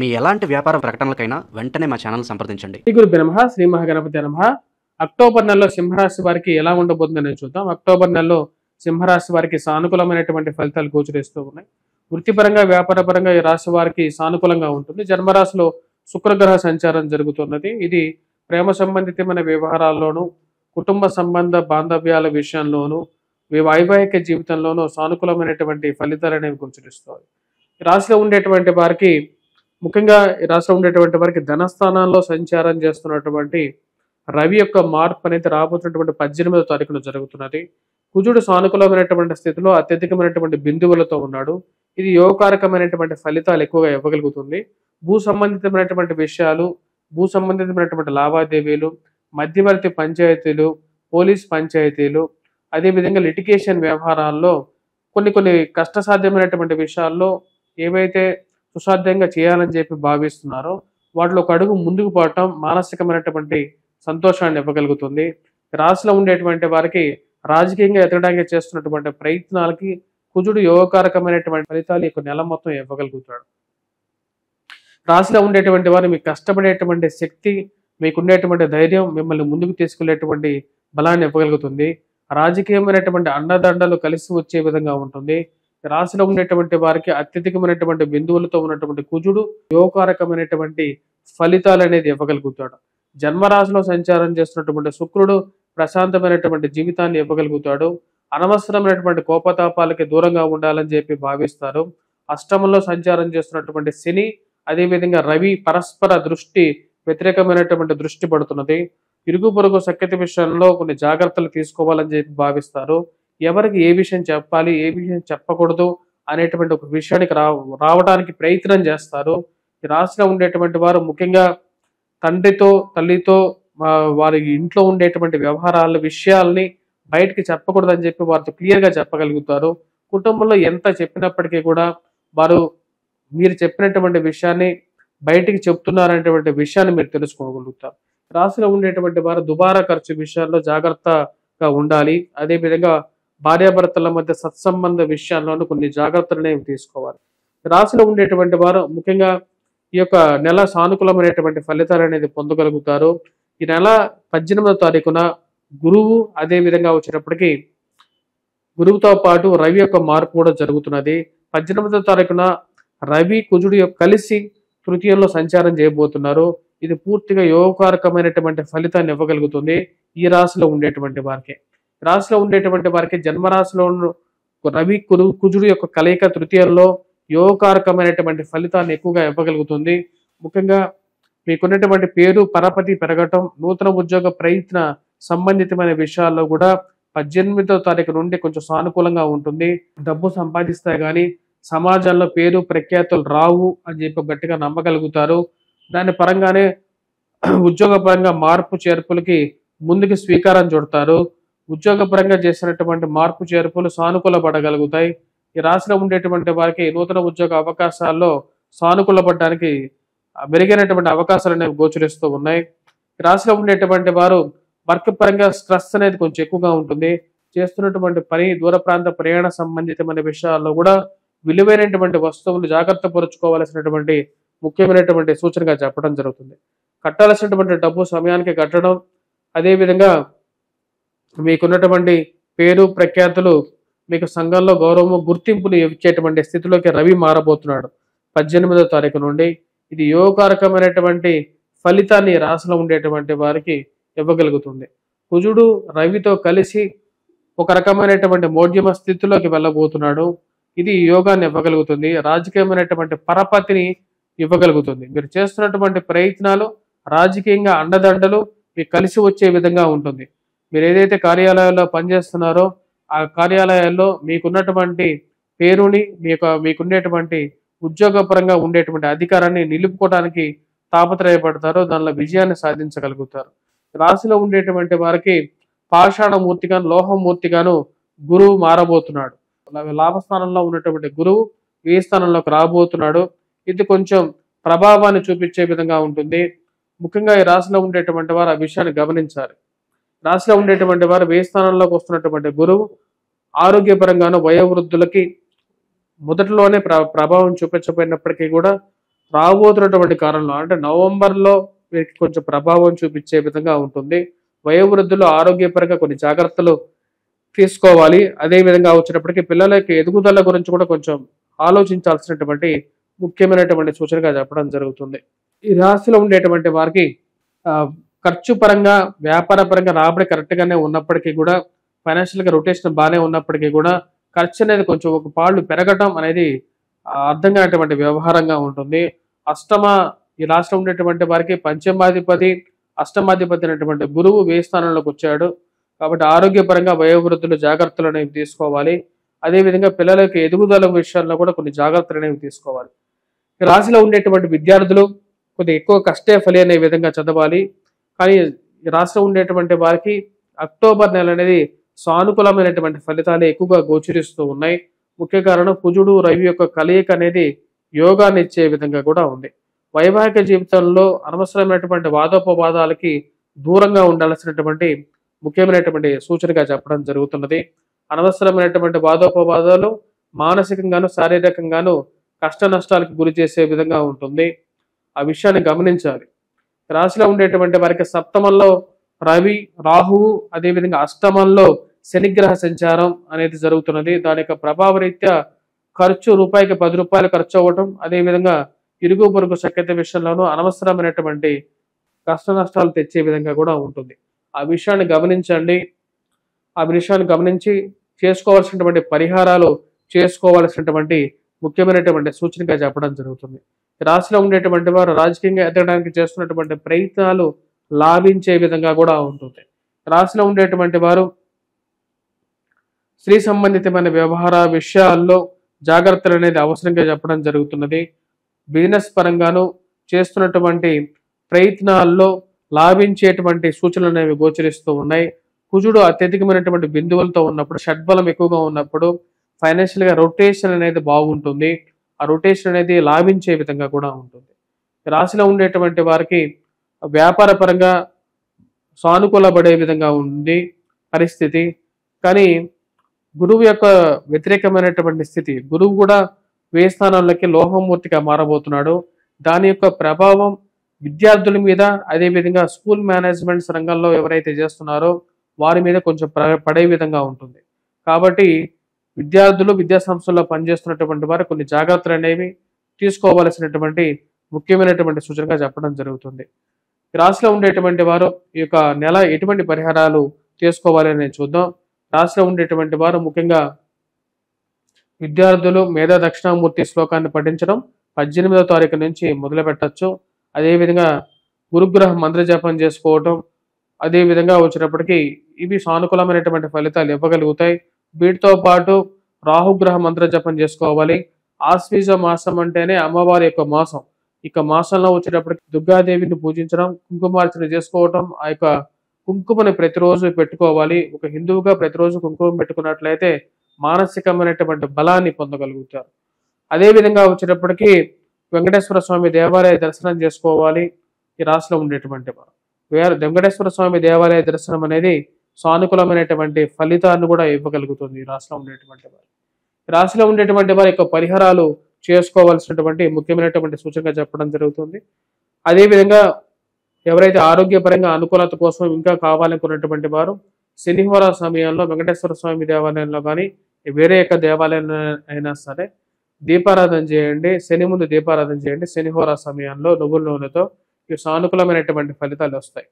మీ ఎలాంటి వ్యాపార ప్రకటనలకైనా వెంటనే మా ఛానల్ సంప్రదించండి. శ్రీ గురుభ్యో నమః. శ్రీ మహాగణపతి నమః. అక్టోబర్ నెలలో సింహరాశి వారికి ఎలా ఉండబోతుందని చూద్దాం. అక్టోబర్ నెలలో సింహరాశి వారికి సానుకూలమైనటువంటి ఫలితాలు గోచరిస్తూ ఉన్నాయి. వృత్తిపరంగా వ్యాపారపరంగా ఈ రాశి వారికి సానుకూలంగా ఉంటుంది. జన్మరాశిలో శుక్రగ్రహ సంచారం జరుగుతున్నది. ఇది ప్రేమ సంబంధితమైన వ్యవహారాల్లోనూ, కుటుంబ సంబంధ బాంధవ్యాల విషయంలోనూ, వైవాహిక జీవితంలోనూ సానుకూలమైనటువంటి ఫలితాలు అనేవి గోచరిస్తాయి. ఈ రాశిలో ఉండేటువంటి వారికి ముఖ్యంగా ఈ రాశిలో ఉండేటువంటి వారికి ధనస్థానాల్లో సంచారం చేస్తున్నటువంటి రవి యొక్క మార్పు అనేది రాబోతున్నటువంటి 18వ తారీఖున జరుగుతున్నది. కుజుడు సానుకూలమైనటువంటి స్థితిలో అత్యధికమైనటువంటి బిందువులతో ఉన్నాడు. ఇది యోగకారకమైనటువంటి ఫలితాలు ఎక్కువగా ఇవ్వగలుగుతుంది. భూ సంబంధితమైనటువంటి విషయాలు, భూ సంబంధితమైనటువంటి లావాదేవీలు, మధ్యవర్తి పంచాయతీలు, పోలీస్ పంచాయతీలు, అదేవిధంగా లిటిగేషన్ వ్యవహారాల్లో కొన్ని కష్టసాధ్యమైనటువంటి విషయాల్లో ఏవైతే సుసాధ్యంగా చేయాలని చెప్పి భావిస్తున్నారో వాటిలో ఒక అడుగు ముందుకు పోవటం మానసికమైనటువంటి సంతోషాన్ని ఇవ్వగలుగుతుంది. రాశిలో ఉండేటువంటి వారికి రాజకీయంగా ఎదగడానికి చేస్తున్నటువంటి ప్రయత్నాలకి కుజుడు యోగకారకమైనటువంటి ఫలితాలు ఈ నెల మొత్తం ఇవ్వగలుగుతాడు. రాశిలో ఉండేటువంటి వారు మీకు కష్టపడేటువంటి శక్తి, మీకుండేటువంటి ధైర్యం మిమ్మల్ని ముందుకు తీసుకెళ్లేటువంటి బలాన్ని ఇవ్వగలుగుతుంది. రాజకీయమైనటువంటి అండదండలు కలిసి వచ్చే విధంగా ఉంటుంది. రాశిలో ఉండేటువంటి వారికి అత్యధికమైనటువంటి బిందువులతో ఉన్నటువంటి కుజుడు యోగకారకమైనటువంటి ఫలితాలు అనేది ఇవ్వగలుగుతాడు. జన్మరాశిలో సంచారం చేస్తున్నటువంటి శుక్రుడు ప్రశాంతమైనటువంటి జీవితాన్ని ఇవ్వగలుగుతాడు. అనవసరమైనటువంటి కోపతాపాలకి దూరంగా ఉండాలని చెప్పి భావిస్తారు. అష్టమంలో సంచారం చేస్తున్నటువంటి శని, అదేవిధంగా రవి పరస్పర దృష్టి వ్యతిరేకమైనటువంటి దృష్టి పడుతున్నది. ఇరుగు పొరుగు సఖ్యత విషయంలో కొన్ని జాగ్రత్తలు తీసుకోవాలని చెప్పి భావిస్తారు. ఎవరికి ఏ విషయం చెప్పాలి, ఏ విషయం చెప్పకూడదు అనేటువంటి ఒక విషయానికి రావడానికి ప్రయత్నం చేస్తారు. ఈ రాశిలో ఉండేటువంటి వారు ముఖ్యంగా తండ్రితో, తల్లితో, వారి ఇంట్లో ఉండేటువంటి వ్యవహారాల విషయాల్ని బయటికి చెప్పకూడదని చెప్పి వారితో క్లియర్గా చెప్పగలుగుతారు. కుటుంబంలో ఎంత చెప్పినప్పటికీ కూడా వారు మీరు చెప్పినటువంటి విషయాన్ని బయటికి చెప్తున్నారనేటువంటి విషయాన్ని మీరు తెలుసుకోగలుగుతారు. రాశిలో ఉండేటువంటి వారు దుబారా ఖర్చు విషయాల్లో జాగ్రత్తగా ఉండాలి. అదేవిధంగా భార్యాభర్తల మధ్య సత్సంబంధ విషయాల్లోనూ కొన్ని జాగ్రత్తలనే తీసుకోవాలి. రాశిలో ఉండేటువంటి వారు ముఖ్యంగా ఈ యొక్క నెల సానుకూలమైనటువంటి ఫలితాలు అనేది పొందగలుగుతారు. ఈ నెల 18వ తారీఖున గురువు, అదే విధంగా వచ్చేటప్పటికి గురువుతో పాటు రవి యొక్క మార్పు కూడా జరుగుతున్నది. 18వ తారీఖున రవి కుజుడు కలిసి తృతీయంలో సంచారం చేయబోతున్నారు. ఇది పూర్తిగా యోగకారకమైనటువంటి ఫలితాన్ని ఇవ్వగలుగుతుంది ఈ రాశిలో ఉండేటువంటి వారికి. రాశిలో ఉండేటువంటి వారికి జన్మరాశిలో రవి కుజుడు యొక్క కలయిక తృతీయంలో యోగకారకమైనటువంటి ఫలితాన్ని ఎక్కువగా ఇవ్వగలుగుతుంది. ముఖ్యంగా మీకున్నటువంటి పేరు పరపతి పెరగటం, నూతన ఉద్యోగ ప్రయత్న సంబంధితమైన విషయాల్లో కూడా 18వ తారీఖు నుండి కొంచెం సానుకూలంగా ఉంటుంది. డబ్బు సంపాదిస్తే కానీ సమాజంలో పేరు ప్రఖ్యాతులు రావు అని చెప్పి గట్టిగా నమ్మగలుగుతారు. దాని పరంగానే ఉద్యోగపరంగా మార్పు చేర్పులకి ముందుకు స్వీకారం చుడతారు. ఉద్యోగపరంగా చేసినటువంటి మార్పు చేర్పులు సానుకూల పడగలుగుతాయి. ఈ రాశిలో ఉండేటువంటి వారికి నూతన ఉద్యోగ అవకాశాల్లో సానుకూలపడడానికి మెరుగైనటువంటి అవకాశాలు అనేవి గోచరిస్తూ ఉన్నాయి. ఈ రాశిలో ఉండేటువంటి వారు వర్క్ పరంగా స్ట్రెస్ అనేది కొంచెం ఎక్కువగా ఉంటుంది. చేస్తున్నటువంటి పని, దూర ప్రాంత ప్రయాణ సంబంధితమైన విషయాల్లో కూడా విలువైనటువంటి వస్తువులు జాగ్రత్త పరుచుకోవాల్సినటువంటి ముఖ్యమైనటువంటి సూచనగా చెప్పడం జరుగుతుంది. కట్టాల్సినటువంటి డబ్బు సమయానికి కట్టడం, అదేవిధంగా మీకున్నటువంటి పేరు ప్రఖ్యాతులు మీకు సంఘంలో గౌరవము, గుర్తింపును ఇచ్చేటువంటి స్థితిలోకి రవి మారబోతున్నాడు 18వ తారీఖు నుండి. ఇది యోగకారకమైనటువంటి ఫలితాన్ని రాశిలో ఉండేటువంటి వారికి ఇవ్వగలుగుతుంది. కుజుడు రవితో కలిసి ఒక రకమైనటువంటి మోడ్యమ స్థితిలోకి వెళ్ళబోతున్నాడు. ఇది యోగాన్ని ఇవ్వగలుగుతుంది. రాజకీయమైనటువంటి పరపతిని ఇవ్వగలుగుతుంది. మీరు చేస్తున్నటువంటి ప్రయత్నాలు రాజకీయంగా అండదండలు మీకు కలిసి వచ్చే విధంగా ఉంటుంది. మీరు ఏదైతే కార్యాలయాల్లో పనిచేస్తున్నారో ఆ కార్యాలయాల్లో మీకున్నటువంటి పేరుని, మీకుండేటువంటి ఉద్యోగపరంగా ఉండేటువంటి అధికారాన్ని నిలుపుకోవడానికి తాపత్రయపడతారో దానిలో విజయాన్ని సాధించగలుగుతారు. రాశిలో ఉండేటువంటి వారికి పాషాణమూర్తిగాను, లోహమూర్తిగాను గురువు మారబోతున్నాడు. లాభస్థానంలో ఉన్నటువంటి గురువు వ్యయ స్థానంలోకి రాబోతున్నాడు. ఇది కొంచెం ప్రభావాన్ని చూపించే విధంగా ఉంటుంది. ముఖ్యంగా ఈ రాశిలో ఉండేటువంటి వారు ఆ విషయాన్ని గమనించాలి. రాశిలో ఉండేటువంటి వారు వ్యయ స్థానంలోకి వస్తున్నటువంటి గురువు ఆరోగ్యపరంగాను వయోవృద్ధులకి మొదటిలోనే ప్రభావం చూపించబడినప్పటికీ కూడా రాబోతున్నటువంటి కాలంలో అంటే నవంబర్లో వీరికి కొంచెం ప్రభావం చూపించే విధంగా ఉంటుంది. వయోవృద్ధులు ఆరోగ్యపరంగా కొన్ని జాగ్రత్తలు తీసుకోవాలి. అదే విధంగా వచ్చినప్పటికీ పిల్లలకి ఎదుగుదల గురించి కూడా కొంచెం ఆలోచించాల్సినటువంటి ముఖ్యమైనటువంటి సూచనగా చెప్పడం జరుగుతుంది. ఈ రాశిలో ఉండేటువంటి వారికి ఆ, ఖర్చు పరంగా వ్యాపార పరంగా రాబడి కరెక్ట్ గానే ఉన్నప్పటికీ కూడా ఫైనాన్షియల్ గా రొటేషన్ బాగానే ఉన్నప్పటికీ కూడా ఖర్చు అనేది కొంచెం ఒక పాళ్ళు పెరగటం అనేది అర్థం కానటువంటి వ్యవహారంగా ఉంటుంది. అష్టమ ఈ రాష్ట్రం ఉండేటువంటి వారికి పంచమాధిపతి అష్టమాధిపతి అయినటువంటి గురువు వ్యయ స్థానంలోకి వచ్చాడు. కాబట్టి ఆరోగ్యపరంగా వయోవృద్ధులు జాగ్రత్తలు అనేవి తీసుకోవాలి. అదేవిధంగా పిల్లలకి ఎదుగుదల విషయాల్లో కూడా కొన్ని జాగ్రత్తలు అనేవి తీసుకోవాలి. ఈ రాశిలో ఉండేటువంటి విద్యార్థులు కొద్దిగా ఎక్కువ కష్టే ఫలి అనే విధంగా చదవాలి. కానీ ఈ రాశిలో ఉండేటువంటి వారికి అక్టోబర్ నెల అనేది సానుకూలమైనటువంటి ఫలితాలు ఎక్కువగా గోచరిస్తూ ఉన్నాయి. ముఖ్య కారణం కుజుడు రవి యొక్క కలయిక అనేది యోగాన్ని ఇచ్చే విధంగా కూడా ఉంది. వైవాహిక జీవితంలో అనవసరమైనటువంటి వాదోపవాదాలకి దూరంగా ఉండాల్సినటువంటి ముఖ్యమైనటువంటి సూచనగా చెప్పడం జరుగుతున్నది. అనవసరమైనటువంటి వాదోపవాదాలు మానసికంగాను శారీరకంగాను కష్ట నష్టాలకు గురి చేసే విధంగా ఉంటుంది. ఆ విషయాన్ని గమనించాలి. రాశిలో ఉండేటువంటి వారికి సప్తమంలో రవి రాహువు అదేవిధంగా అష్టమంలో శనిగ్రహ సంచారం అనేది జరుగుతున్నది. దాని యొక్క ప్రభావ రీత్యా ఖర్చు రూపాయికి 10 రూపాయలు ఖర్చు అవ్వటం, అదేవిధంగా ఇరుగు పొరుగు సఖ్యత విషయంలోనూ అనవసరమైనటువంటి కష్ట నష్టాలు తెచ్చే విధంగా కూడా ఉంటుంది. ఆ విషయాన్ని గమనించండి. ఆ విషయాన్ని గమనించి చేసుకోవాల్సినటువంటి పరిహారాలు చేసుకోవాల్సినటువంటి ముఖ్యమైనటువంటి సూచనగా చెప్పడం జరుగుతుంది. రాశిలో ఉండేటువంటి వారు రాజకీయంగా ఎదగడానికి చేస్తున్నటువంటి ప్రయత్నాలు లాభించే విధంగా కూడా ఉంటుంది. రాశిలో ఉండేటువంటి వారు స్త్రీ సంబంధితమైన వ్యవహార విషయాల్లో జాగ్రత్తలు అనేది అవసరంగా చెప్పడం జరుగుతున్నది. బిజినెస్ పరంగాను చేస్తున్నటువంటి ప్రయత్నాల్లో లాభించేటువంటి సూచనలు అనేవి గోచరిస్తూ ఉన్నాయి. కుజుడు అత్యధికమైనటువంటి బిందువులతో ఉన్నప్పుడు, షడ్బలం ఎక్కువగా ఉన్నప్పుడు ఫైనాన్షియల్ గా రొటేషన్ అనేది బాగుంటుంది. ఆ రొటేషన్ అనేది లాభించే విధంగా కూడా ఉంటుంది. రాశిలో ఉండేటువంటి వారికి వ్యాపార పరంగా సానుకూలపడే విధంగా ఉంది పరిస్థితి. కానీ గురువు యొక్క వ్యతిరేకమైనటువంటి స్థితి, గురువు కూడా వ్యయ స్థానాల్లోకి లోహమూర్తిగా మారబోతున్నాడు. దాని యొక్క ప్రభావం విద్యార్థుల మీద, అదేవిధంగా స్కూల్ మేనేజ్మెంట్స్ రంగంలో ఎవరైతే చేస్తున్నారో వారి మీద కొంచెం పడే విధంగా ఉంటుంది. కాబట్టి విద్యార్థులు విద్యా సంస్థల్లో పనిచేస్తున్నటువంటి వారు కొన్ని జాగ్రత్తలు అనేవి తీసుకోవాల్సినటువంటి ముఖ్యమైనటువంటి సూచనగా చెప్పడం జరుగుతుంది. ఈ రాశిలో ఉండేటువంటి వారు ఈ యొక్క నెల ఎటువంటి పరిహారాలు చేసుకోవాలి అనేది చూద్దాం. రాశిలో ఉండేటువంటి వారు ముఖ్యంగా విద్యార్థులు మేధా దక్షిణామూర్తి శ్లోకాన్ని పఠించడం 18వ తారీఖు నుంచి మొదలు పెట్టచ్చు. అదేవిధంగా గురుగ్రహ మంత్ర జపం చేసుకోవటం, అదేవిధంగా వచ్చినప్పటికీ ఇవి సానుకూలమైనటువంటి ఫలితాలు ఇవ్వగలుగుతాయి. వీటితో పాటు రాహుగ్రహ మంత్ర జపం చేసుకోవాలి. ఆశ్వీజ మాసం అంటేనే అమ్మవారి యొక్క మాసం. ఇక మాసంలో వచ్చేటప్పటికి దుర్గాదేవిని పూజించడం, కుంకుమార్చన చేసుకోవటం, ఆ యొక్క కుంకుమని ప్రతిరోజు పెట్టుకోవాలి. ఒక హిందువుగా ప్రతిరోజు కుంకుమ పెట్టుకున్నట్లయితే మానసికమైనటువంటి బలాన్ని పొందగలుగుతారు. అదేవిధంగా వచ్చేటప్పటికి వెంకటేశ్వర స్వామి దేవాలయ దర్శనం చేసుకోవాలి. ఈ రాశిలో ఉండేటువంటి వారు వెంకటేశ్వర స్వామి దేవాలయ దర్శనం అనేది సానుకూలమైనటువంటి ఫలితాన్ని కూడా ఇవ్వగలుగుతుంది. ఈ రాశిలో ఉండేటువంటి వారు రాశిలో ఉండేటువంటి వారి యొక్క పరిహారాలు చేసుకోవాల్సినటువంటి ముఖ్యమైనటువంటి సూచనగా చెప్పడం జరుగుతుంది. అదేవిధంగా ఎవరైతే ఆరోగ్యపరంగా అనుకూలత కోసం ఇంకా కావాలనుకున్నటువంటి వారు శనిహోర సమయంలో వెంకటేశ్వర స్వామి దేవాలయంలో కానీ వేరే యొక్క దేవాలయం అయినా సరే దీపారాధన చేయండి. శని ముందు దీపారాధన చేయండి. శనిహోర సమయంలో నువ్వుల నూనెతో ఈ సానుకూలమైనటువంటి ఫలితాలు వస్తాయి.